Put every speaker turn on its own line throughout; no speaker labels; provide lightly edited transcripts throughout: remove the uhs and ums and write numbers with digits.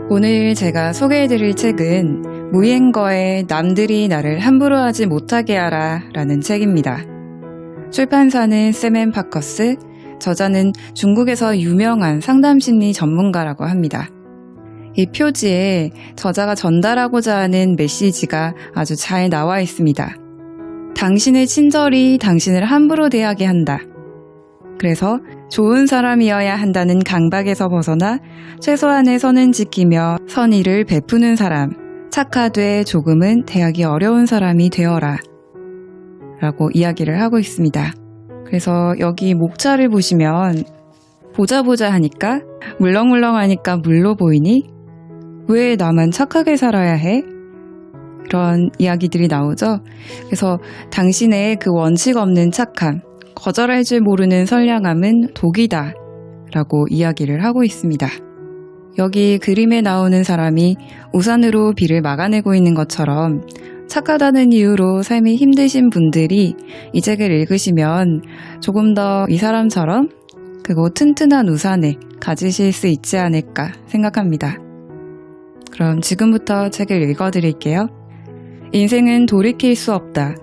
오늘 제가 소개해드릴 책은 무이행거의 남들이 나를 함부로 하지 못하게 하라 라는 책입니다. 출판사는 샘앤파커스, 저자는 중국에서 유명한 상담심리 전문가라고 합니다. 이 표지에 저자가 전달하고자 하는 메시지가 아주 잘 나와 있습니다. 당신의 친절이 당신을 함부로 대하게 한다. 그래서 좋은 사람이어야 한다는 강박에서 벗어나 최소한의 선은 지키며 선의를 베푸는 사람, 착하되 조금은 대하기 어려운 사람이 되어라 라고 이야기를 하고 있습니다. 그래서 여기 목차를 보시면 보자 하니까 물렁물렁 하니까 물로 보이니? 왜 나만 착하게 살아야 해? 이런 이야기들이 나오죠. 그래서 당신의 그 원칙 없는 착함, 거절할 줄 모르는 선량함은 독이다 라고 이야기를 하고 있습니다. 여기 그림에 나오는 사람이 우산으로 비를 막아내고 있는 것처럼 착하다는 이유로 삶이 힘드신 분들이 이 책을 읽으시면 조금 더 이 사람처럼 그거 튼튼한 우산을 가지실 수 있지 않을까 생각합니다. 그럼 지금부터 책을 읽어드릴게요. 인생은 돌이킬 수 없다.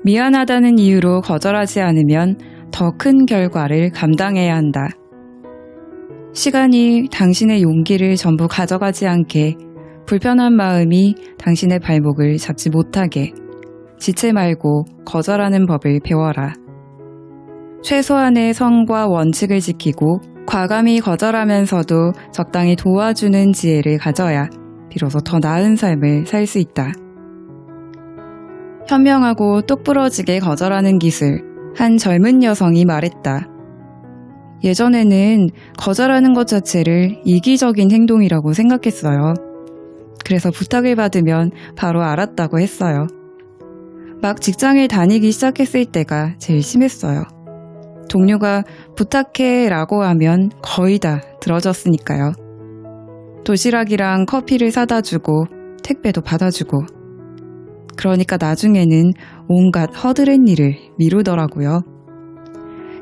미안하다는 이유로 거절하지 않으면 더 큰 결과를 감당해야 한다. 시간이 당신의 용기를 전부 가져가지 않게, 불편한 마음이 당신의 발목을 잡지 못하게, 지체 말고 거절하는 법을 배워라. 최소한의 선과 원칙을 지키고 과감히 거절하면서도 적당히 도와주는 지혜를 가져야 비로소 더 나은 삶을 살 수 있다. 현명하고 똑부러지게 거절하는 기술, 한 젊은 여성이 말했다. 예전에는 거절하는 것 자체를 이기적인 행동이라고 생각했어요. 그래서 부탁을 받으면 바로 알았다고 했어요. 막 직장에 다니기 시작했을 때가 제일 심했어요. 동료가 부탁해 라고 하면 거의 다 들어줬으니까요. 도시락이랑 커피를 사다 주고 택배도 받아주고, 그러니까 나중에는 온갖 허드렛 일을 미루더라고요.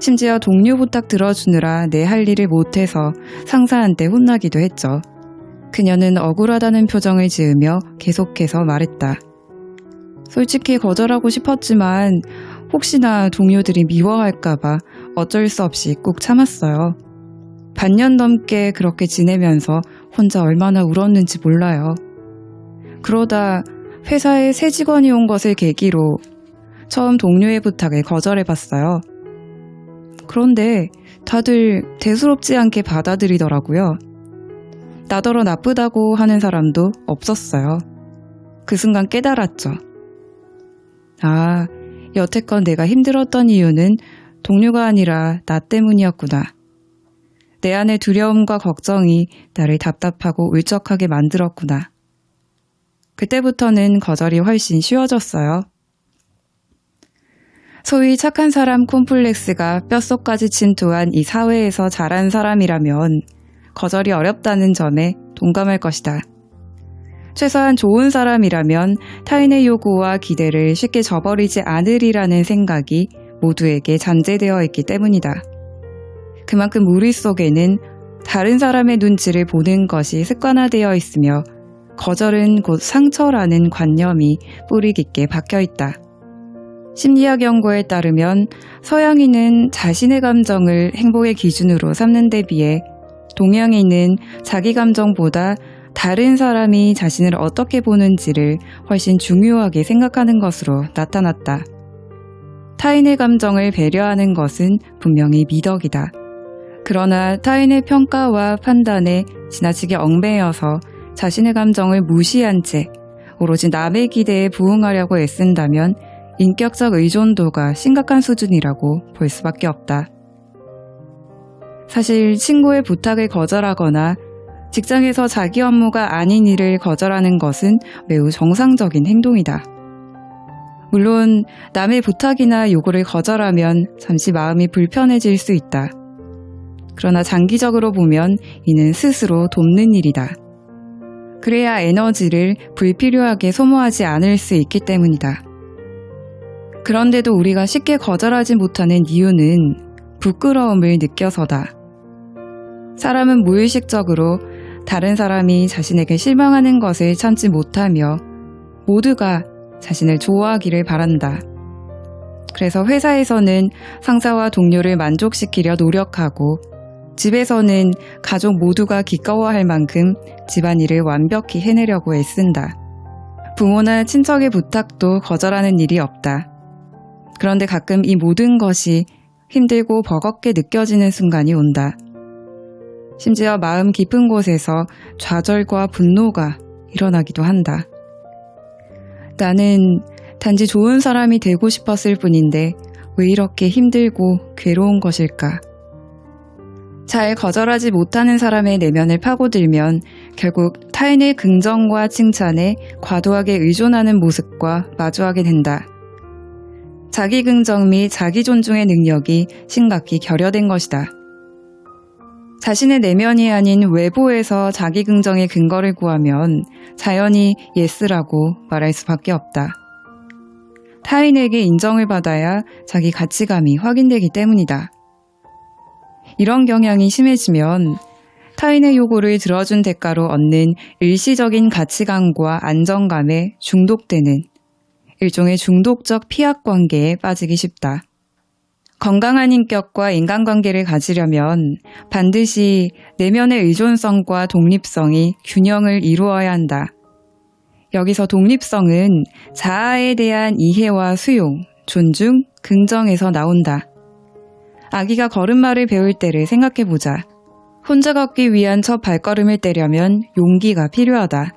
심지어 동료 부탁 들어주느라 내 할 일을 못해서 상사한테 혼나기도 했죠. 그녀는 억울하다는 표정을 지으며 계속해서 말했다. 솔직히 거절하고 싶었지만 혹시나 동료들이 미워할까봐 어쩔 수 없이 꾹 참았어요. 반년 넘게 그렇게 지내면서 혼자 얼마나 울었는지 몰라요. 그러다 회사에 새 직원이 온 것을 계기로 처음 동료의 부탁을 거절해봤어요. 그런데 다들 대수롭지 않게 받아들이더라고요. 나더러 나쁘다고 하는 사람도 없었어요. 그 순간 깨달았죠. 아, 여태껏 내가 힘들었던 이유는 동료가 아니라 나 때문이었구나. 내 안의 두려움과 걱정이 나를 답답하고 울적하게 만들었구나. 그때부터는 거절이 훨씬 쉬워졌어요. 소위 착한 사람 콤플렉스가 뼛속까지 침투한 이 사회에서 자란 사람이라면 거절이 어렵다는 점에 동감할 것이다. 최소한 좋은 사람이라면 타인의 요구와 기대를 쉽게 저버리지 않으리라는 생각이 모두에게 잠재되어 있기 때문이다. 그만큼 우리 속에는 다른 사람의 눈치를 보는 것이 습관화되어 있으며 거절은 곧 상처라는 관념이 뿌리 깊게 박혀 있다. 심리학 연구에 따르면 서양인은 자신의 감정을 행복의 기준으로 삼는 데 비해 동양인은 자기 감정보다 다른 사람이 자신을 어떻게 보는지를 훨씬 중요하게 생각하는 것으로 나타났다. 타인의 감정을 배려하는 것은 분명히 미덕이다. 그러나 타인의 평가와 판단에 지나치게 얽매여서 자신의 감정을 무시한 채 오로지 남의 기대에 부응하려고 애쓴다면 인격적 의존도가 심각한 수준이라고 볼 수밖에 없다. 사실 친구의 부탁을 거절하거나 직장에서 자기 업무가 아닌 일을 거절하는 것은 매우 정상적인 행동이다. 물론 남의 부탁이나 요구를 거절하면 잠시 마음이 불편해질 수 있다. 그러나 장기적으로 보면 이는 스스로 돕는 일이다. 그래야 에너지를 불필요하게 소모하지 않을 수 있기 때문이다. 그런데도 우리가 쉽게 거절하지 못하는 이유는 부끄러움을 느껴서다. 사람은 무의식적으로 다른 사람이 자신에게 실망하는 것을 참지 못하며 모두가 자신을 좋아하기를 바란다. 그래서 회사에서는 상사와 동료를 만족시키려 노력하고 집에서는 가족 모두가 기꺼워할 만큼 집안일을 완벽히 해내려고 애쓴다. 부모나 친척의 부탁도 거절하는 일이 없다. 그런데 가끔 이 모든 것이 힘들고 버겁게 느껴지는 순간이 온다. 심지어 마음 깊은 곳에서 좌절과 분노가 일어나기도 한다. 나는 단지 좋은 사람이 되고 싶었을 뿐인데 왜 이렇게 힘들고 괴로운 것일까? 잘 거절하지 못하는 사람의 내면을 파고들면 결국 타인의 긍정과 칭찬에 과도하게 의존하는 모습과 마주하게 된다. 자기 긍정 및 자기 존중의 능력이 심각히 결여된 것이다. 자신의 내면이 아닌 외부에서 자기 긍정의 근거를 구하면 자연히 예스라고 말할 수밖에 없다. 타인에게 인정을 받아야 자기 가치감이 확인되기 때문이다. 이런 경향이 심해지면 타인의 요구를 들어준 대가로 얻는 일시적인 가치감과 안정감에 중독되는 일종의 중독적 피약 관계에 빠지기 쉽다. 건강한 인격과 인간관계를 가지려면 반드시 내면의 의존성과 독립성이 균형을 이루어야 한다. 여기서 독립성은 자아에 대한 이해와 수용, 존중, 긍정에서 나온다. 아기가 걸음마를 배울 때를 생각해보자. 혼자 걷기 위한 첫 발걸음을 떼려면 용기가 필요하다.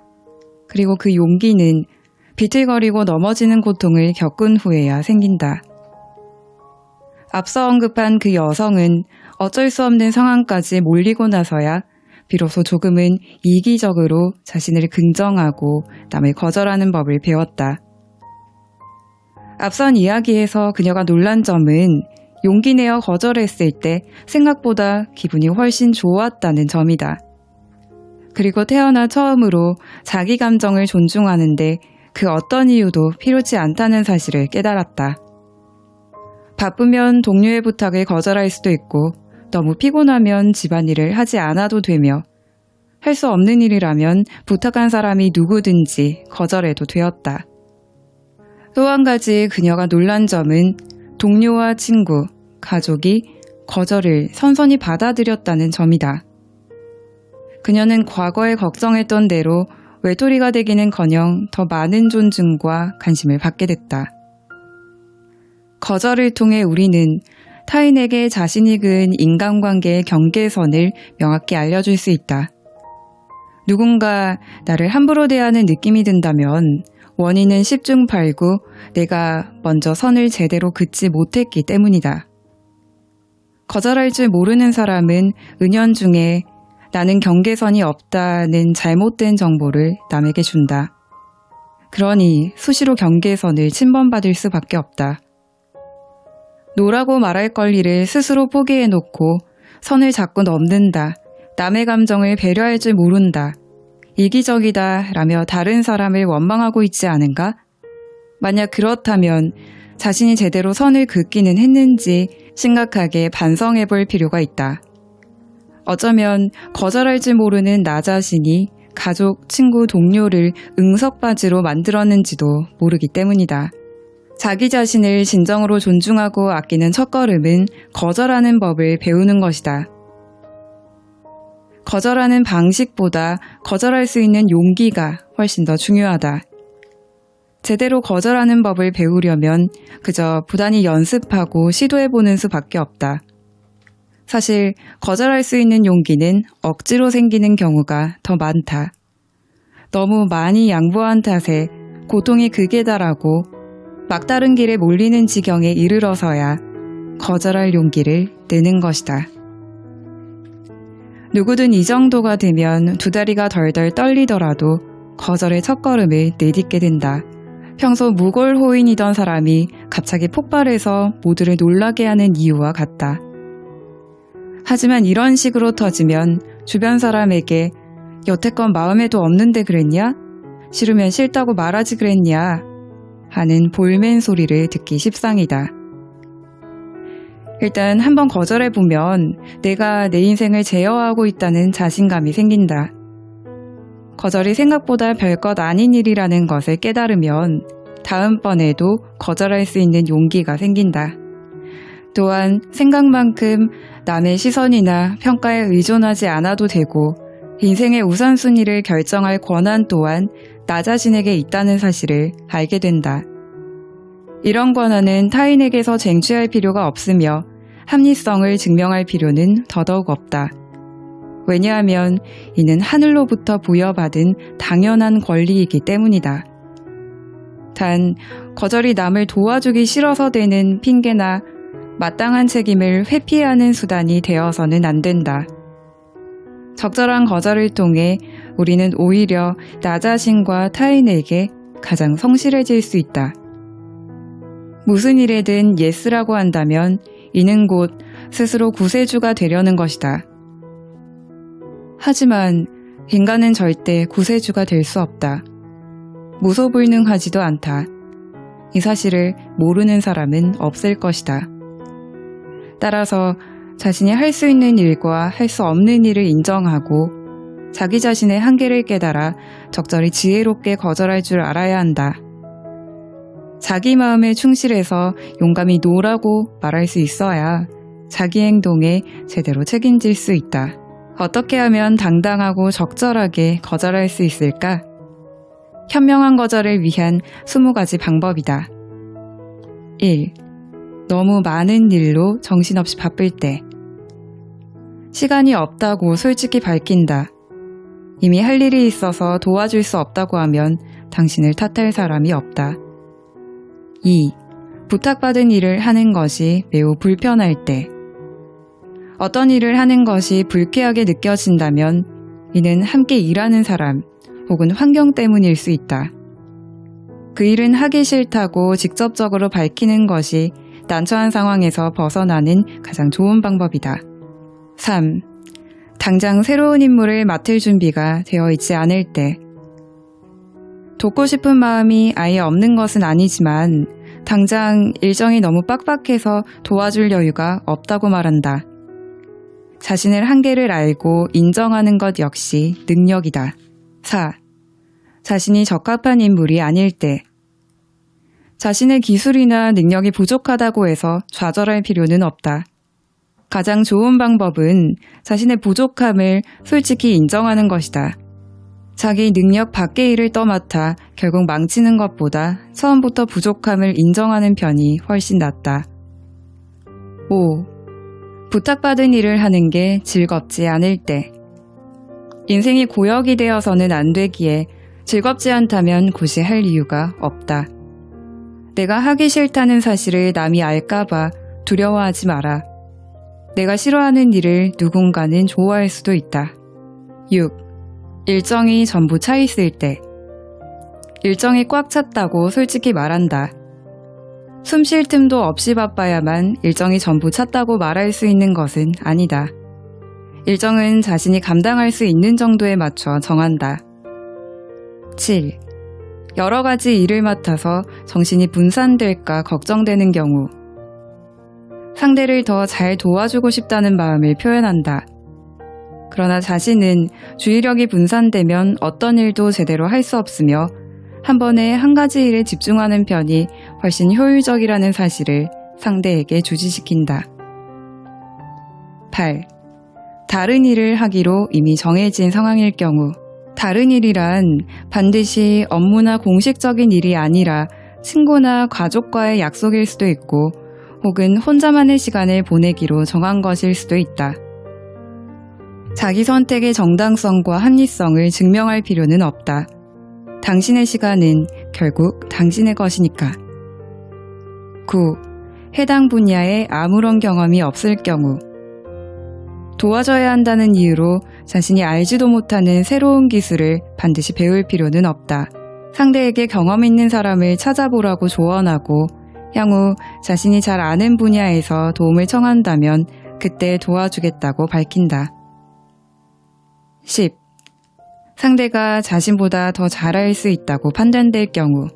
그리고 그 용기는 비틀거리고 넘어지는 고통을 겪은 후에야 생긴다. 앞서 언급한 그 여성은 어쩔 수 없는 상황까지 몰리고 나서야 비로소 조금은 이기적으로 자신을 긍정하고 남을 거절하는 법을 배웠다. 앞선 이야기에서 그녀가 놀란 점은 용기 내어 거절했을 때 생각보다 기분이 훨씬 좋았다는 점이다. 그리고 태어나 처음으로 자기 감정을 존중하는데 그 어떤 이유도 필요치 않다는 사실을 깨달았다. 바쁘면 동료의 부탁을 거절할 수도 있고 너무 피곤하면 집안일을 하지 않아도 되며 할 수 없는 일이라면 부탁한 사람이 누구든지 거절해도 되었다. 또 한 가지 그녀가 놀란 점은 동료와 친구, 가족이 거절을 선선히 받아들였다는 점이다. 그녀는 과거에 걱정했던 대로 외톨이가 되기는커녕 더 많은 존중과 관심을 받게 됐다. 거절을 통해 우리는 타인에게 자신이 그은 인간관계의 경계선을 명확히 알려줄 수 있다. 누군가 나를 함부로 대하는 느낌이 든다면 원인은 10중 8구 내가 먼저 선을 제대로 긋지 못했기 때문이다. 거절할 줄 모르는 사람은 은연중에 나는 경계선이 없다는 잘못된 정보를 남에게 준다. 그러니 수시로 경계선을 침범받을 수밖에 없다. 노라고 말할 권리를 스스로 포기해놓고 선을 자꾸 넘는다. 남의 감정을 배려할 줄 모른다. 이기적이다 라며 다른 사람을 원망하고 있지 않은가? 만약 그렇다면 자신이 제대로 선을 긋기는 했는지 심각하게 반성해 볼 필요가 있다. 어쩌면 거절할 줄 모르는 나 자신이 가족, 친구, 동료를 응석바지로 만들었는지도 모르기 때문이다. 자기 자신을 진정으로 존중하고 아끼는 첫걸음은 거절하는 법을 배우는 것이다. 거절하는 방식보다 거절할 수 있는 용기가 훨씬 더 중요하다. 제대로 거절하는 법을 배우려면 그저 부단히 연습하고 시도해보는 수밖에 없다. 사실 거절할 수 있는 용기는 억지로 생기는 경우가 더 많다. 너무 많이 양보한 탓에 고통이 극에 달하고 막다른 길에 몰리는 지경에 이르러서야 거절할 용기를 내는 것이다. 누구든 이 정도가 되면 두 다리가 덜덜 떨리더라도 거절의 첫걸음을 내딛게 된다. 평소 무골호인이던 사람이 갑자기 폭발해서 모두를 놀라게 하는 이유와 같다. 하지만 이런 식으로 터지면 주변 사람에게 여태껏 마음에도 없는데 그랬냐? 싫으면 싫다고 말하지 그랬냐? 하는 볼멘 소리를 듣기 십상이다. 일단 한번 거절해보면 내가 내 인생을 제어하고 있다는 자신감이 생긴다. 거절이 생각보다 별것 아닌 일이라는 것을 깨달으면 다음번에도 거절할 수 있는 용기가 생긴다. 또한 생각만큼 남의 시선이나 평가에 의존하지 않아도 되고 인생의 우선순위를 결정할 권한 또한 나 자신에게 있다는 사실을 알게 된다. 이런 권한은 타인에게서 쟁취할 필요가 없으며 합리성을 증명할 필요는 더더욱 없다. 왜냐하면 이는 하늘로부터 부여받은 당연한 권리이기 때문이다. 단, 거절이 남을 도와주기 싫어서 되는 핑계나 마땅한 책임을 회피하는 수단이 되어서는 안 된다. 적절한 거절을 통해 우리는 오히려 나 자신과 타인에게 가장 성실해질 수 있다. 무슨 일에든 예스라고 한다면 이는 곧 스스로 구세주가 되려는 것이다. 하지만 인간은 절대 구세주가 될 수 없다. 무소불능하지도 않다. 이 사실을 모르는 사람은 없을 것이다. 따라서 자신이 할 수 있는 일과 할 수 없는 일을 인정하고 자기 자신의 한계를 깨달아 적절히 지혜롭게 거절할 줄 알아야 한다. 자기 마음에 충실해서 용감히 노라고 말할 수 있어야 자기 행동에 제대로 책임질 수 있다. 어떻게 하면 당당하고 적절하게 거절할 수 있을까? 현명한 거절을 위한 20가지 방법이다. 1. 너무 많은 일로 정신없이 바쁠 때. 시간이 없다고 솔직히 밝힌다. 이미 할 일이 있어서 도와줄 수 없다고 하면 당신을 탓할 사람이 없다. 2. 부탁받은 일을 하는 것이 매우 불편할 때. 어떤 일을 하는 것이 불쾌하게 느껴진다면 이는 함께 일하는 사람 혹은 환경 때문일 수 있다. 그 일은 하기 싫다고 직접적으로 밝히는 것이 난처한 상황에서 벗어나는 가장 좋은 방법이다. 3. 당장 새로운 임무를 맡을 준비가 되어 있지 않을 때. 돕고 싶은 마음이 아예 없는 것은 아니지만 당장 일정이 너무 빡빡해서 도와줄 여유가 없다고 말한다. 자신의 한계를 알고 인정하는 것 역시 능력이다. 4. 자신이 적합한 인물이 아닐 때. 자신의 기술이나 능력이 부족하다고 해서 좌절할 필요는 없다. 가장 좋은 방법은 자신의 부족함을 솔직히 인정하는 것이다. 자기 능력 밖의 일을 떠맡아 결국 망치는 것보다 처음부터 부족함을 인정하는 편이 훨씬 낫다. 5. 부탁받은 일을 하는 게 즐겁지 않을 때. 인생이 고역이 되어서는 안 되기에 즐겁지 않다면 굳이 할 이유가 없다. 내가 하기 싫다는 사실을 남이 알까봐 두려워하지 마라. 내가 싫어하는 일을 누군가는 좋아할 수도 있다. 6. 일정이 전부 차 있을 때. 일정이 꽉 찼다고 솔직히 말한다. 숨 쉴 틈도 없이 바빠야만 일정이 전부 찼다고 말할 수 있는 것은 아니다. 일정은 자신이 감당할 수 있는 정도에 맞춰 정한다. 7. 여러 가지 일을 맡아서 정신이 분산될까 걱정되는 경우. 상대를 더 잘 도와주고 싶다는 마음을 표현한다. 그러나 자신은 주의력이 분산되면 어떤 일도 제대로 할 수 없으며 한 번에 한 가지 일에 집중하는 편이 훨씬 효율적이라는 사실을 상대에게 주지시킨다. 8. 다른 일을 하기로 이미 정해진 상황일 경우. 다른 일이란 반드시 업무나 공식적인 일이 아니라 친구나 가족과의 약속일 수도 있고 혹은 혼자만의 시간을 보내기로 정한 것일 수도 있다. 자기 선택의 정당성과 합리성을 증명할 필요는 없다. 당신의 시간은 결국 당신의 것이니까. 9. 해당 분야에 아무런 경험이 없을 경우. 도와줘야 한다는 이유로 자신이 알지도 못하는 새로운 기술을 반드시 배울 필요는 없다. 상대에게 경험 있는 사람을 찾아보라고 조언하고 향후 자신이 잘 아는 분야에서 도움을 청한다면 그때 도와주겠다고 밝힌다. 10. 상대가 자신보다 더 잘할 수 있다고 판단될 경우.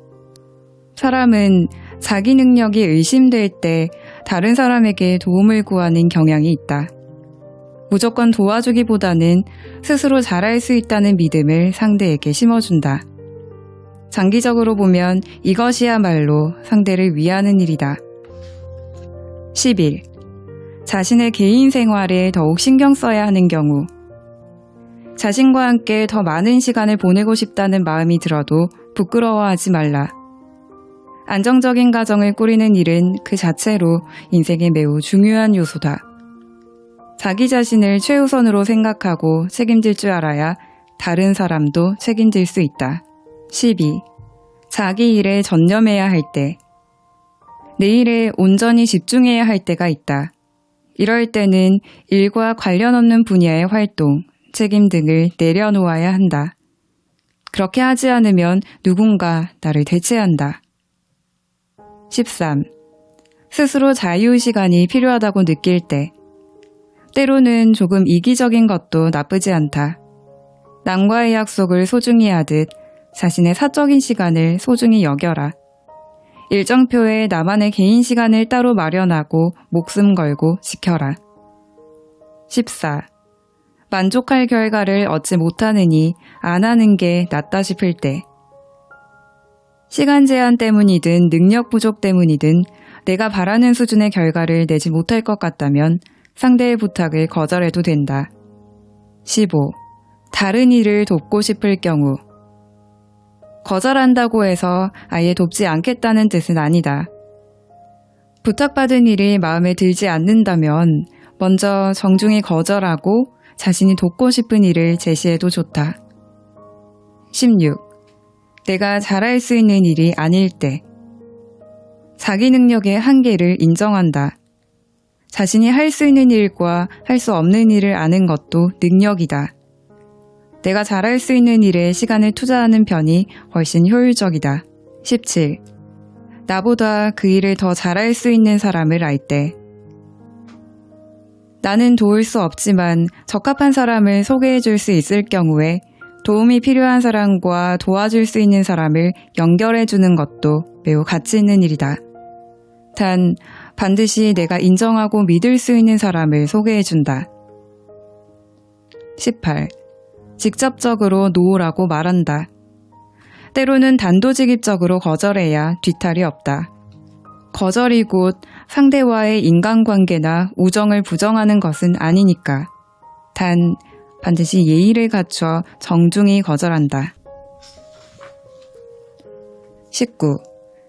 사람은 자기 능력이 의심될 때 다른 사람에게 도움을 구하는 경향이 있다. 무조건 도와주기보다는 스스로 잘할 수 있다는 믿음을 상대에게 심어준다. 장기적으로 보면 이것이야말로 상대를 위하는 일이다. 11. 자신의 개인 생활에 더욱 신경 써야 하는 경우. 자신과 함께 더 많은 시간을 보내고 싶다는 마음이 들어도 부끄러워하지 말라. 안정적인 가정을 꾸리는 일은 그 자체로 인생에 매우 중요한 요소다. 자기 자신을 최우선으로 생각하고 책임질 줄 알아야 다른 사람도 책임질 수 있다. 12. 자기 일에 전념해야 할 때. 내 일에 온전히 집중해야 할 때가 있다. 이럴 때는 일과 관련 없는 분야의 활동, 책임 등을 내려놓아야 한다. 그렇게 하지 않으면 누군가 나를 대체한다. 13. 스스로 자유시간이 필요하다고 느낄 때. 때로는 조금 이기적인 것도 나쁘지 않다. 남과의 약속을 소중히 하듯 자신의 사적인 시간을 소중히 여겨라. 일정표에 나만의 개인 시간을 따로 마련하고 목숨 걸고 지켜라. 14. 만족할 결과를 얻지 못하느니 안 하는 게 낫다 싶을 때. 시간 제한 때문이든 능력 부족 때문이든 내가 바라는 수준의 결과를 내지 못할 것 같다면 상대의 부탁을 거절해도 된다. 15. 다른 일을 돕고 싶을 경우. 거절한다고 해서 아예 돕지 않겠다는 뜻은 아니다. 부탁받은 일이 마음에 들지 않는다면 먼저 정중히 거절하고 자신이 돕고 싶은 일을 제시해도 좋다. 16. 내가 잘할 수 있는 일이 아닐 때. 자기 능력의 한계를 인정한다. 자신이 할 수 있는 일과 할 수 없는 일을 아는 것도 능력이다. 내가 잘할 수 있는 일에 시간을 투자하는 편이 훨씬 효율적이다. 17. 나보다 그 일을 더 잘할 수 있는 사람을 알 때. 나는 도울 수 없지만 적합한 사람을 소개해 줄 수 있을 경우에 도움이 필요한 사람과 도와줄 수 있는 사람을 연결해 주는 것도 매우 가치 있는 일이다. 단, 반드시 내가 인정하고 믿을 수 있는 사람을 소개해 준다. 18. 직접적으로 놓으라고 말한다. 때로는 단도직입적으로 거절해야 뒤탈이 없다. 거절이 곧 상대와의 인간관계나 우정을 부정하는 것은 아니니까. 단, 반드시 예의를 갖춰 정중히 거절한다. 19.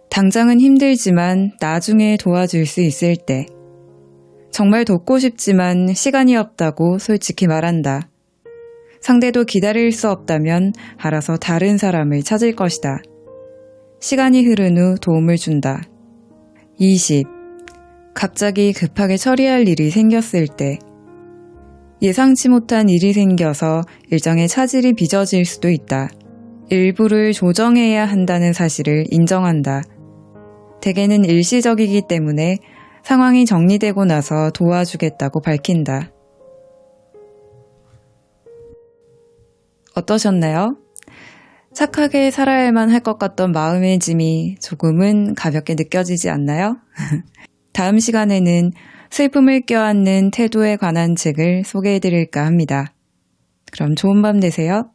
당장은 힘들지만 나중에 도와줄 수 있을 때. 정말 돕고 싶지만 시간이 없다고 솔직히 말한다. 상대도 기다릴 수 없다면 알아서 다른 사람을 찾을 것이다. 시간이 흐른 후 도움을 준다. 20. 갑자기 급하게 처리할 일이 생겼을 때. 예상치 못한 일이 생겨서 일정에 차질이 빚어질 수도 있다. 일부를 조정해야 한다는 사실을 인정한다. 대개는 일시적이기 때문에 상황이 정리되고 나서 도와주겠다고 밝힌다. 어떠셨나요? 착하게 살아야만 할 것 같던 마음의 짐이 조금은 가볍게 느껴지지 않나요? 다음 시간에는 슬픔을 껴안는 태도에 관한 책을 소개해드릴까 합니다. 그럼 좋은 밤 되세요.